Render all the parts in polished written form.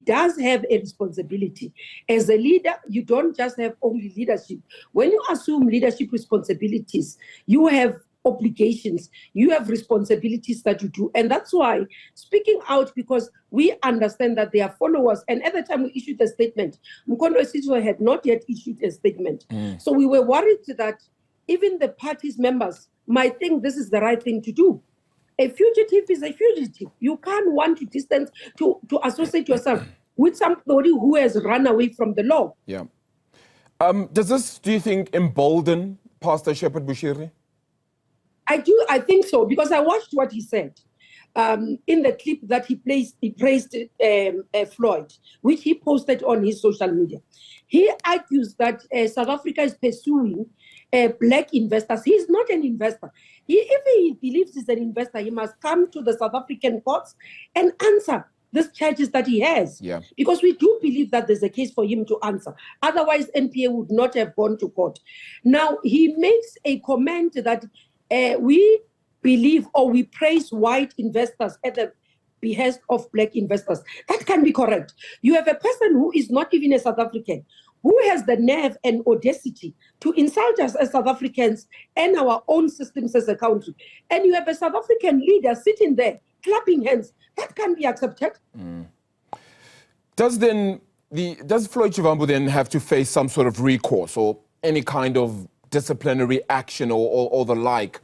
does have a responsibility. As a leader, you don't just have only leadership. When you assume leadership responsibilities, you have obligations, you have responsibilities that you do. And that's why speaking out, because we understand that they are followers. And at the time we issued a statement, Mkondo Esizwe had not yet issued a statement. So we were worried that even the party's members might think this is the right thing to do. A fugitive is a fugitive. You can't want to distance, to associate yourself with somebody who has run away from the law. Yeah. Does this, do you think, embolden Pastor Shepherd Bushiri? I do. I think so, because I watched what he said in the clip that he praised Floyd, which he posted on his social media. He argues that South Africa is pursuing black investors. He's not an investor. If he believes he's an investor, he must come to the South African courts and answer these charges that he has. Yeah. Because we do believe that there's a case for him to answer. Otherwise, NPA would not have gone to court. Now, he makes a comment that we believe or we praise white investors at the behest of black investors. That can be correct. You have a person who is not even a South African, who has the nerve and audacity to insult us as South Africans and our own systems as a country. And you have a South African leader sitting there, clapping hands. That can be accepted. Does Floyd Shivambu then have to face some sort of recourse or any kind of disciplinary action or the like,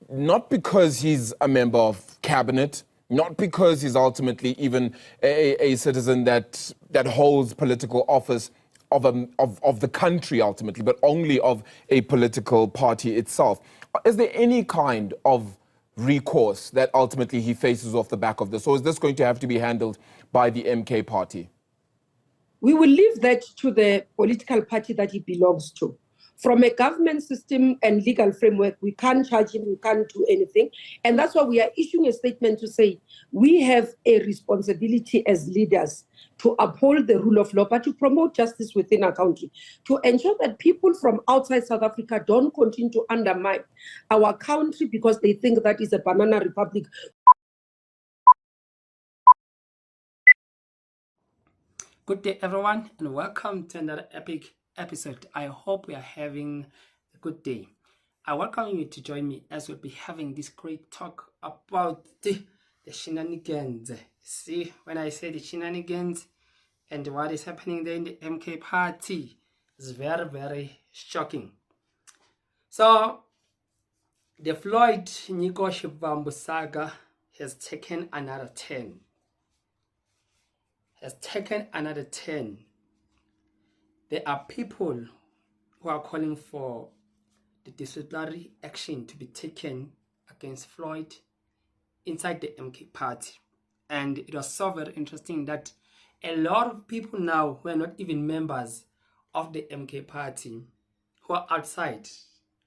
not because he's a member of cabinet, not because he's ultimately even a citizen that holds political office of the country ultimately, but only of a political party itself? Is there any kind of recourse that ultimately he faces off the back of this, or is this going to have to be handled by the MK party? We will leave that to the political party that he belongs to. From a government system and legal framework, we can't charge him, we can't do anything. And that's why we are issuing a statement to say we have a responsibility as leaders to uphold the rule of law, but to promote justice within our country, to ensure that people from outside South Africa don't continue to undermine our country because they think that is a banana republic. Good day, everyone, and welcome to another epic episode. I hope we are having a good day. I welcome you to join me as we'll be having this great talk about the shenanigans. See, when I say the shenanigans and what is happening there in the MK party, is very, very shocking. So, the Floyd Shivambu saga has taken another turn. There are people who are calling for the disciplinary action to be taken against Floyd inside the MK party. And it was so very interesting that a lot of people now who are not even members of the MK party, who are outside,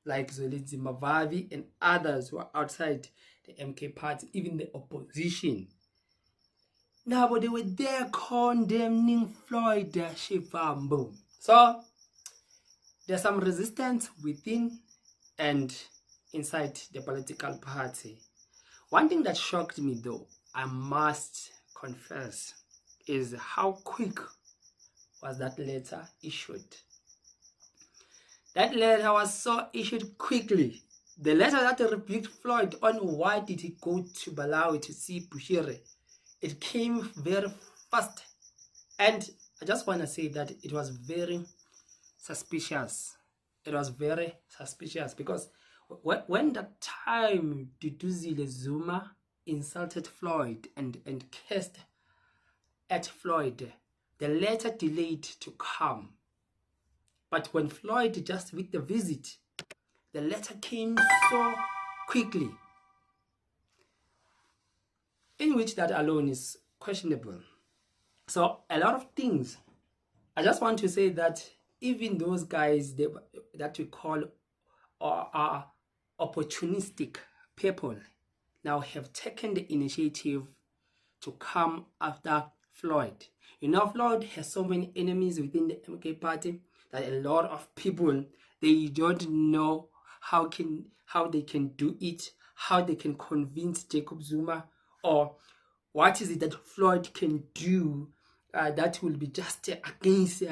like Zwelithini Mavavi and others who are outside the MK party, even the opposition, now, but they were there condemning Floyd Shivambu. So, there's some resistance within and inside the political party. One thing that shocked me, though, I must confess, is how quick was that letter issued. That letter was so issued quickly. The letter that rebuked Floyd on why did he go to Malawi to see Bushiri, it came very fast. And I just want to say that it was very suspicious. It was very suspicious because when that time Jacob Zuma insulted Floyd and cursed at Floyd, the letter delayed to come. But when Floyd just with the visit, the letter came so quickly, in which that alone is questionable. So a lot of things. I just want to say that even those guys that we call are opportunistic people now have taken the initiative to come after Floyd. You know, Floyd has so many enemies within the MK party that a lot of people, they don't know how they can do it, how they can convince Jacob Zuma, or what is it that Floyd can do that will be just against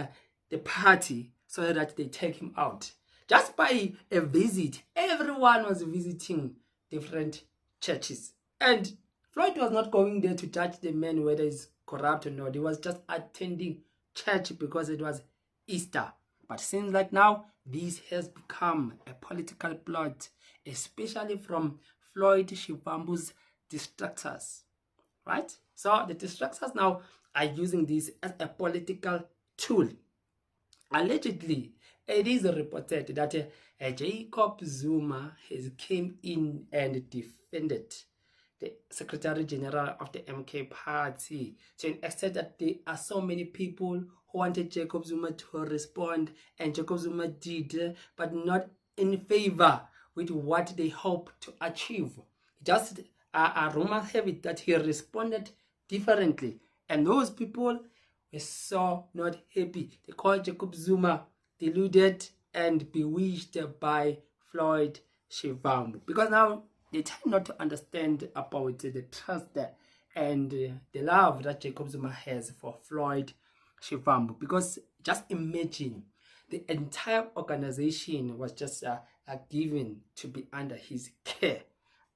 the party so that they take him out. Just by a visit, everyone was visiting different churches. And Floyd was not going there to judge the man whether he's corrupt or not. He was just attending church because it was Easter. But seems like now this has become a political plot, especially from Floyd Shivambu's distractors, right? So the distractors now are using this as a political tool. Allegedly, it is reported that Jacob Zuma has came in and defended the Secretary General of the MK Party to an extent that there are so many people who wanted Jacob Zuma to respond, and Jacob Zuma did, but not in favor with what they hope to achieve. Just a rumor have it that he responded differently, and those people were so not happy. They called Jacob Zuma deluded and bewitched by Floyd Shivambu, because now they tend not to understand about the trust and the love that Jacob Zuma has for Floyd Shivambu. Because just imagine, the entire organization was just given to be under his care,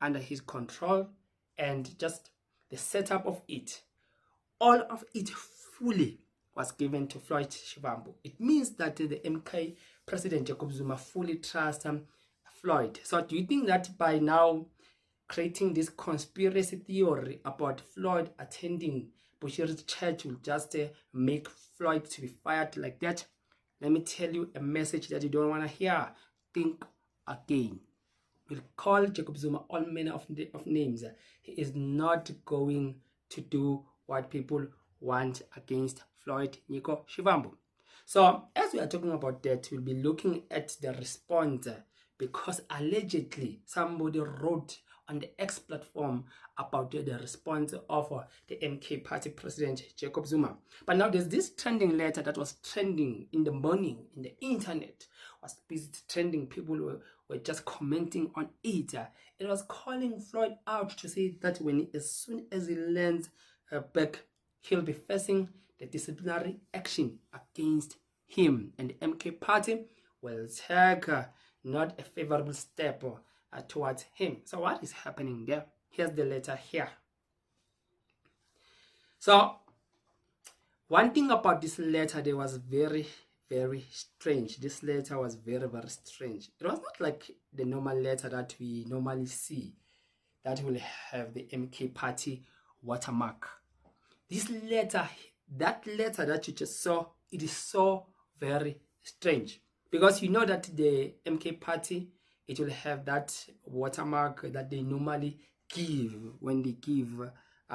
under his control, and just the setup of it, all of it fully was given to Floyd Shivambu. It means that the MK President Jacob Zuma fully trusts Floyd. So do you think that by now creating this conspiracy theory about Floyd attending Bushiri's church will just make Floyd to be fired like that? Let me tell you a message that you don't want to hear. Think again. We'll call Jacob Zuma all manner of names. He is not going to do what people want against Floyd Nico Shivambu. So as we are talking about that, we'll be looking at the response, because allegedly somebody wrote on the X platform about the response of the MK Party President Jacob Zuma. But now there's this trending letter that was trending in the morning in the internet, was busy trending. People were just commenting on it. It was calling Floyd out to say that as soon as he lands back, he'll be facing the disciplinary action against him, and the MK Party will take not a favorable step towards him. So what is happening there? Here's the letter here. So one thing about this letter, there was very, very strange. This letter was very, very strange. It was not like the normal letter that we normally see that will have the MK Party watermark. This letter, that letter that you just saw, it is so very strange, because you know that the MK Party, it will have that watermark that they normally give when they give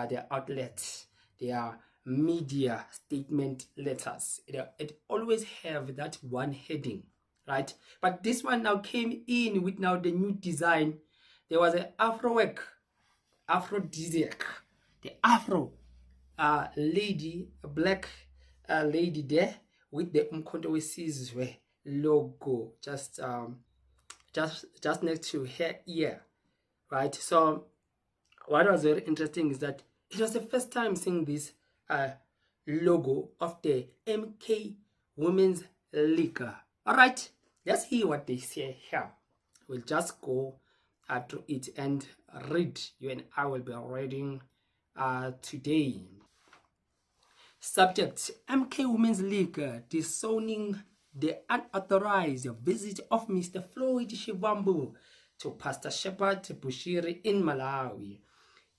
their outlets, their media statement letters. It always have that one heading, right? But this one now came in with now the new design. There was an aphrodisiac, the afro lady, a black lady there with the Umkhonto weSizwe logo just next to her ear, right? So what was very interesting is that it was the first time seeing this logo of the MK Women's League. All right, let's hear what they say here. We'll just go through it and read. You and I will be reading today. Subject: MK Women's League disowning the unauthorized visit of Mr. Floyd Shivambu to Pastor Shepherd Bushiri in Malawi.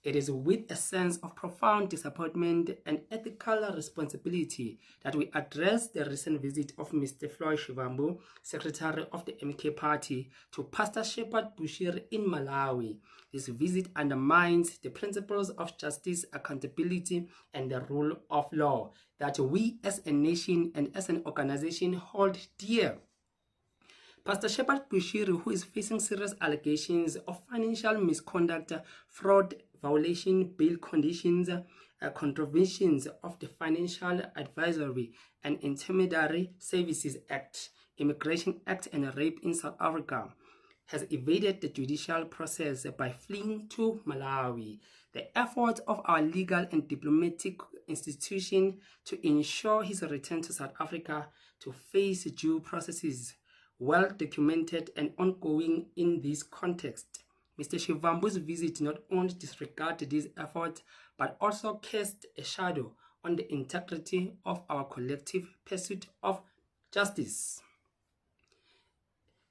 It is with a sense of profound disappointment and ethical responsibility that we address the recent visit of Mr. Floyd Shivambu, Secretary of the MK Party, to Pastor Shepherd Bushiri in Malawi. This visit undermines the principles of justice, accountability, and the rule of law that we as a nation and as an organization hold dear. Pastor Shepherd Bushiri, who is facing serious allegations of financial misconduct, fraud, violation, bail conditions, contraventions of the Financial Advisory and Intermediary Services Act, Immigration Act, and rape in South Africa, has evaded the judicial process by fleeing to Malawi. The efforts of our legal and diplomatic institution to ensure his return to South Africa to face due processes well documented and ongoing in this context. Mr. Shivambu's visit not only disregarded these efforts, but also cast a shadow on the integrity of our collective pursuit of justice.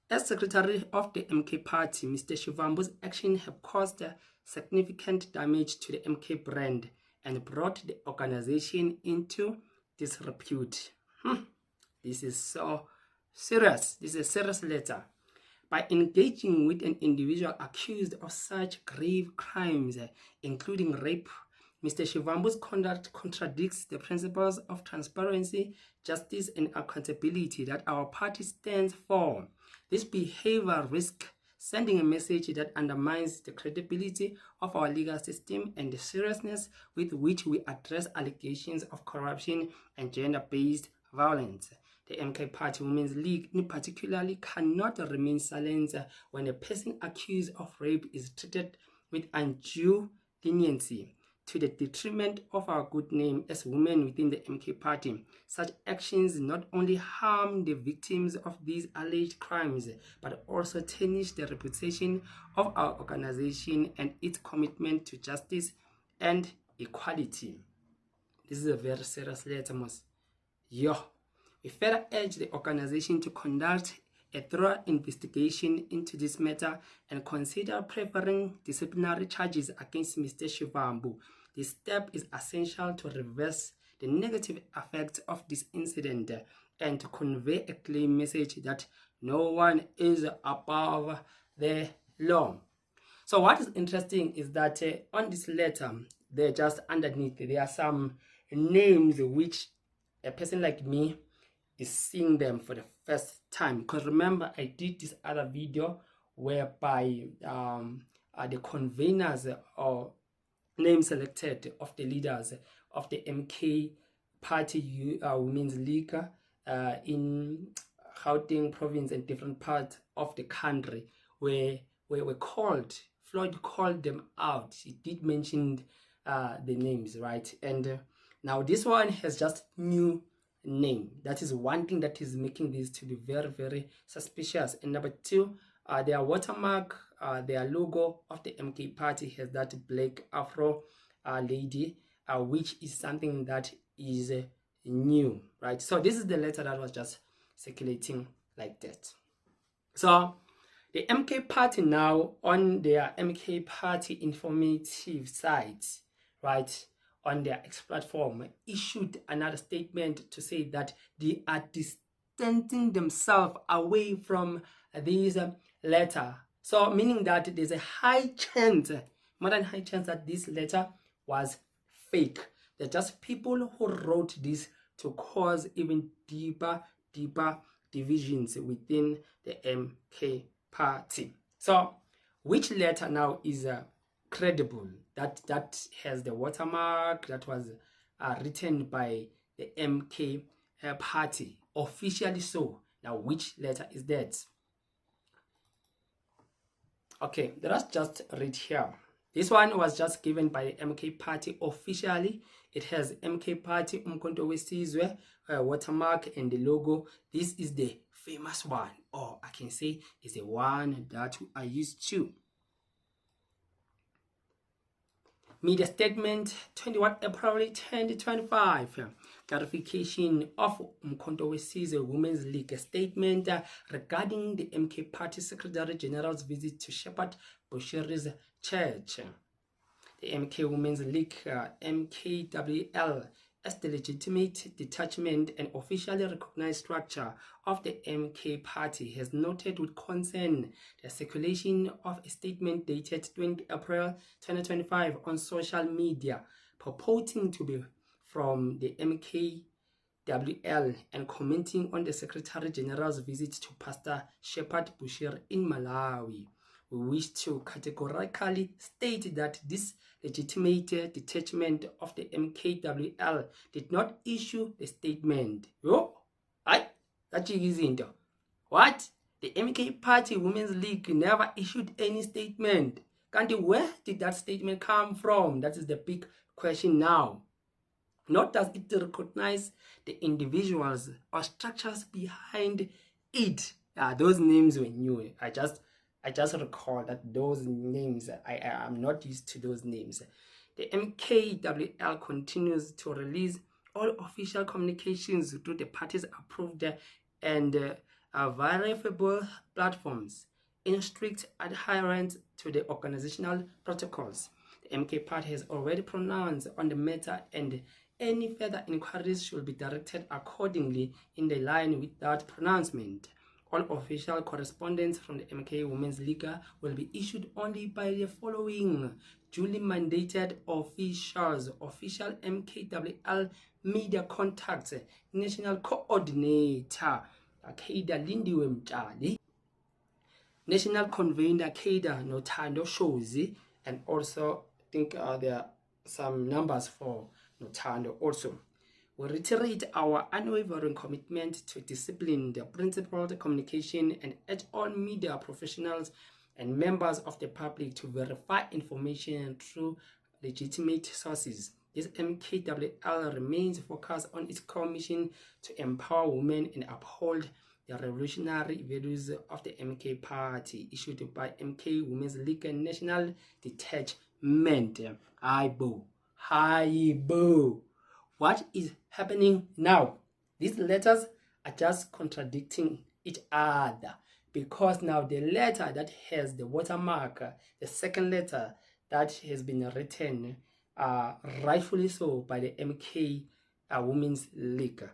As Secretary of the MK Party, Mr. Shivambu's actions have caused significant damage to the MK brand and brought the organization into disrepute. This is so serious. This is a serious letter. By engaging with an individual accused of such grave crimes, including rape, Mr. Shivambu's conduct contradicts the principles of transparency, justice, and accountability that our party stands for. This behavior risks sending a message that undermines the credibility of our legal system and the seriousness with which we address allegations of corruption and gender-based violence. The MK Party Women's League in particular cannot remain silent when a person accused of rape is treated with undue leniency to the detriment of our good name as women within the MK Party. Such actions not only harm the victims of these alleged crimes, but also tarnish the reputation of our organization and its commitment to justice and equality. This is a very serious letter, Mos. We further urge the organization to conduct a thorough investigation into this matter and consider preferring disciplinary charges against Mr. Shivambu. This step is essential to reverse the negative effects of this incident and to convey a clear message that no one is above the law. So what is interesting is that on this letter, there just underneath, there are some names which a person like me is seeing them for the first time. Because remember, I did this other video whereby the conveners or names selected of the leaders of the MK Party Women's League in Gauteng province and different parts of the country were called. Floyd called them out. He did mention the names, right? And now this one has just new name. That is one thing that is making this to be very, very suspicious. And number two, their watermark, their logo of the MK Party has that black afro lady, which is something that is new, right? So this is the letter that was just circulating like that. So the MK Party now on their MK Party informative site, right, on their X platform, issued another statement to say that they are distancing themselves away from this letter. So meaning that there's a high chance, more than high chance, that this letter was fake. They're just people who wrote this to cause even deeper divisions within the MK Party. So which letter now is credible? That has the watermark that was written by the MK Party, officially so. Now which letter is that? Okay, let's just read here. This one was just given by the MK Party officially. It has MK Party Umkhonto Wesizwe watermark and the logo. This is the famous one, or I can say is the one that I used to. Media statement, 21 April 2025. Clarification of Umkhonto Wesizwe Women's League statement regarding the MK Party Secretary General's visit to Shepherd Bushiri's church. The MK Women's League, MKWL, as the legitimate detachment and officially recognized structure of the MK Party, has noted with concern the circulation of a statement dated 20 April 2025 on social media purporting to be from the MKWL and commenting on the Secretary General's visit to Pastor Shepherd Bushir in Malawi. We wish to categorically state that this legitimate detachment of the MKWL did not issue the statement. That is into what? The MK Party Women's League never issued any statement. Kanti, where did that statement come from? That is the big question now. Not does it recognize the individuals or structures behind it. Those names were new. I just recall that those names, I am not used to those names. The MKWL continues to release all official communications through the party's approved and verifiable platforms in strict adherence to the organizational protocols. The MK party has already pronounced on the matter, and any further inquiries should be directed accordingly in the line with that pronouncement. All official correspondence from the MK Women's League will be issued only by the following duly mandated officials: official MKWL media contacts, national coordinator Akeda Lindiwe Mtshali, national convener Akeda Nothando Shozi, and also I think there are some numbers for Nothando also. We reiterate our unwavering commitment to discipline, the principled communication, and urge all media professionals and members of the public to verify information through legitimate sources. This MKWL remains focused on its core mission to empower women and uphold the revolutionary values of the MK Party, issued by MK Women's League and National Detachment. Hi-bo. What is happening now? These letters are just contradicting each other, because now the letter that has the watermark, the second letter that has been written, rightfully so, by the MK Women's League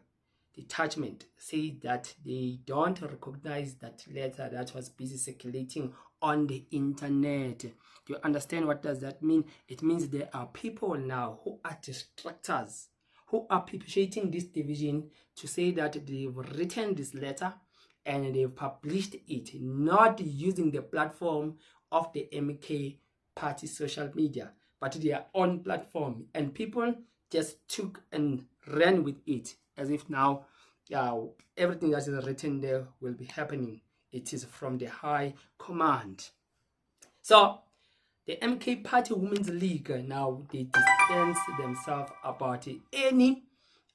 Detachment, say that they don't recognize that letter that was busy circulating on the internet. Do you understand what does that mean? It means there are people now who are distractors, who are perpetuating this division, to say that they've written this letter and they've published it, not using the platform of the MK Party social media, but their own platform, and people just took and ran with it as if now everything that is written there will be happening. It is from the high command. So the MK Party Women's League now, they distance themselves about any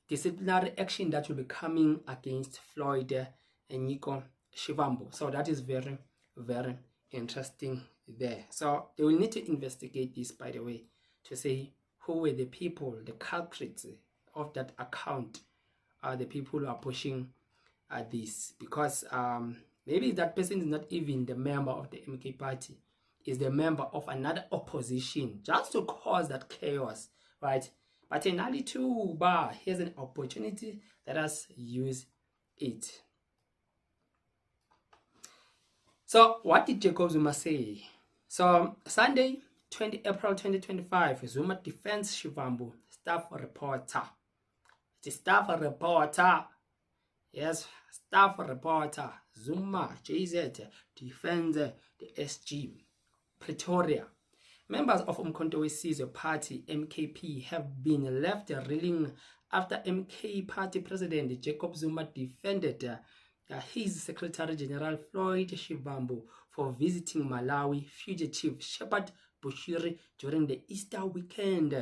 disciplinary action that will be coming against Floyd and Jacob Shivambu. So that is very, very interesting there. So they will need to investigate this, by the way, to say who were the people, the culprits of that account, the people who are pushing this, because maybe that person is not even the member of the MK Party, is the member of another opposition, just to cause that chaos, right? But in Ali too, here's an opportunity, let us use it. So what did Jacob Zuma say? So Sunday, 20 April 2025, Zuma defends Shivambu, staff reporter. The staff reporter, yes, staff reporter, Zuma, JZ, defends the SG Pretoria. Members of Umkhonto we Sizwe Party, MKP, have been left reeling after MK Party President Jacob Zuma defended his Secretary General Floyd Shivambu for visiting Malawi fugitive Shepherd Bushiri during the Easter weekend.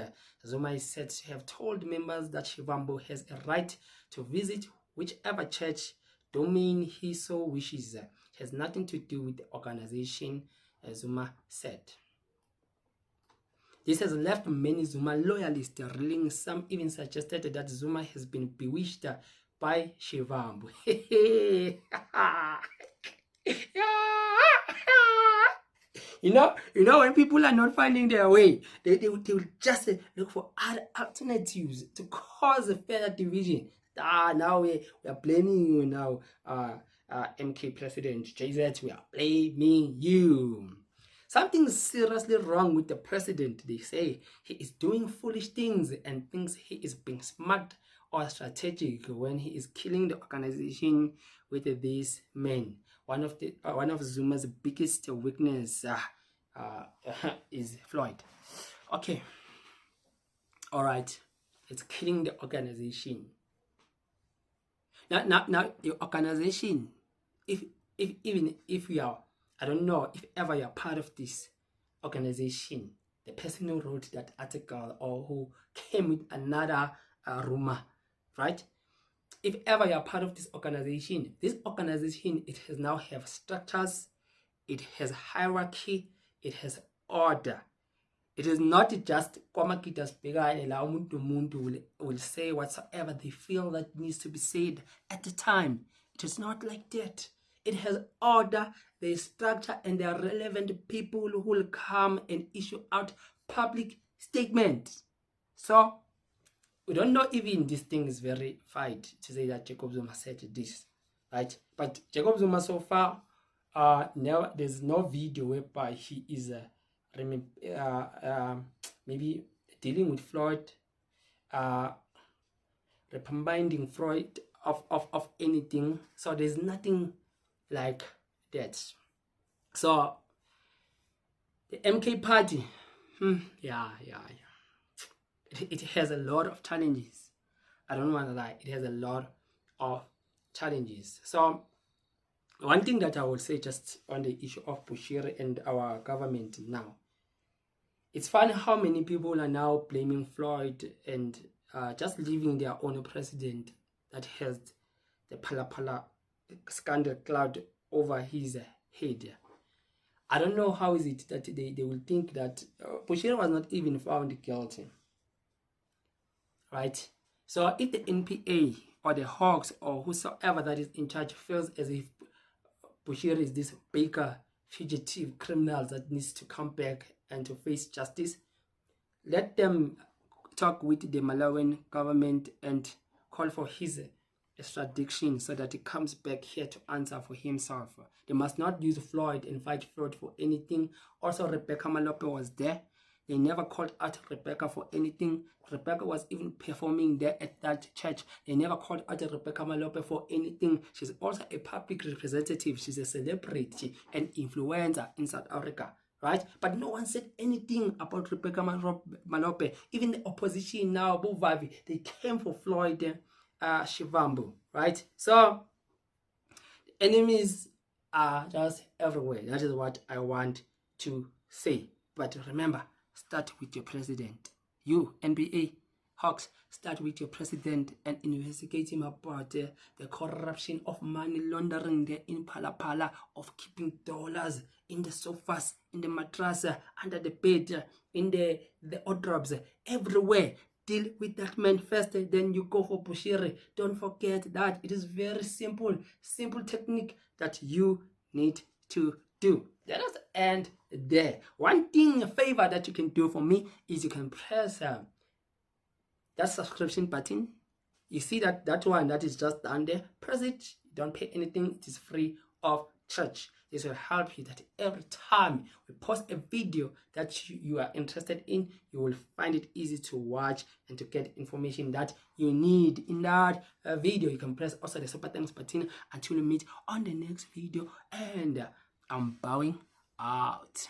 Zuma is said to have told members that Shivambu has a right to visit whichever church domain he so wishes. It has nothing to do with the organization, Zuma said. This has left many Zuma loyalists reeling. Some even suggested that Zuma has been bewitched by Shivambu. You know, when people are not finding their way, they will just look for other alternatives to cause a further division. Now we are blaming you now, MK President JZ, we are blaming you. Something's seriously wrong with the president. They say he is doing foolish things and thinks he is being smart or strategic when he is killing the organization with these men. One of Zuma's biggest weakness is Floyd. Okay, all right, it's killing the organization. Now the organization, even if you are, I don't know if ever you're part of this organization, the person who wrote that article or who came with another rumor, right? If ever you're part of this organization, it has now have structures, it has hierarchy, it has order. It is not just Kwamakita's bigger and allow Muntu will say whatsoever they feel that needs to be said at the time. It is not like that. It has order, there is structure, and there are relevant people who will come and issue out public statements. So we don't know even this thing is verified to say that Jacob Zuma said this, right? But Jacob Zuma so far, there's no video whereby he is maybe dealing with Floyd, reprimanding Floyd of anything. So there's nothing like that. So the MK party, it has a lot of challenges. I don't want to lie, it has a lot of challenges. So one thing that I would say just on the issue of Bushiri and our government now, it's funny how many people are now blaming Floyd and just leaving their own president that has the Pala scandal cloud over his head. I don't know how is it that they will think that Bushiri was not even found guilty, right? So if the NPA or the Hawks or whosoever that is in charge feels as if Bushiri is this baker fugitive criminal that needs to come back and to face justice, let them talk with the Malawian government and call for his extradition so that he comes back here to answer for himself. They must not use Floyd and fight Floyd for anything. Also, Rebecca Malope was there. They never called out Rebecca for anything. Rebecca was even performing there at that church. They never called out Rebecca Malope for anything. She's also a public representative. She's a celebrity and influencer in South Africa, right? But no one said anything about Rebecca Malope. Even the opposition now, Bovavi, they came for Floyd Shivambu, right? So the enemies are just everywhere. That is what I want to say. But remember, start with your president. You, NBA, Hawks, start with your president and investigate him about the corruption of money laundering there in Pala, of keeping dollars in the sofas, in the mattress, under the bed, in the wardrobes, everywhere. Deal with that man first, then you go for Bushiri. Don't forget that. It is very simple technique that you need to do. Let us end there. One thing, a favor that you can do for me is you can press that subscription button. You see that one that is just down there. Press it. You don't pay anything. It is free of charge. This will help you that every time we post a video that you are interested in, you will find it easy to watch and to get information that you need in that video. You can press also the super thanks button until we meet on the next video. And I'm bowing out.